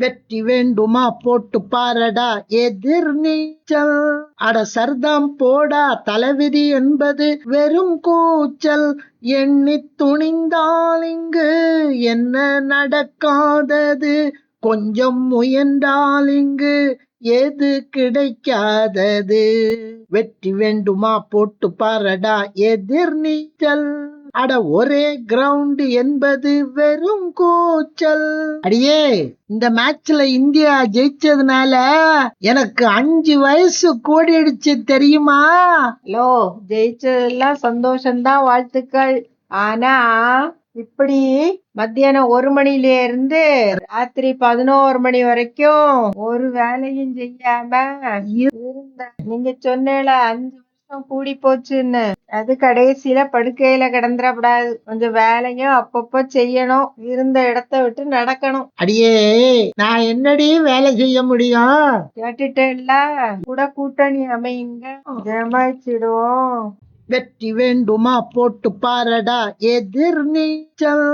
வெற்றி வேண்டுமா போட்டு பாரடா எதிர் நீச்சல். அட சர்தாம் போடா தலைவிதி என்பது வெறும் கூச்சல். எண்ணி துணிந்தால் இங்கு என்ன நடக்காதது. கொஞ்சம் முயன்றால் இங்கு எது கிடைக்காதது. வெற்றி வேண்டுமா போட்டு பாரடா எதிர் நீச்சல். அட ஒரே கிரவுண்ட் என்பது வெறும் கூச்சல். அடியே, இந்த மேட்ச்ல இந்தியா ஜெயிச்சதுனால எனக்கு 5 வயசு கூடிடுச்சு தெரியுமா? ஹலோ, ஜெயிச்சதெல்லாம் சந்தோஷம்தான், வாழ்த்துக்கள். ஆனா இப்படி மத்தியானம் 1 மணில இருந்து ராத்திரி 11 மணி வரைக்கும் ஒரு வேலையும் செய்யாம இருந்த நீங்க சொன்னேல 5 வருஷம் கூடி போச்சுன்னு, அது கடைசியில படுக்கையில கிடந்துடக்கூடாது. கொஞ்சம் வேலையும் அப்பப்ப செய்யணும், இருந்த இடத்த விட்டு நடக்கணும். அடியே, நான் என்னடி வேலை செய்ய முடியும்? கேட்டுட்டேல்ல, கூட கூட்டணி அமையுங்க, ஜமாய்ச்சிடுவோம். வெற்றி வேண்டுமா போட்டு பாரடா எதிர் நீச்சல்.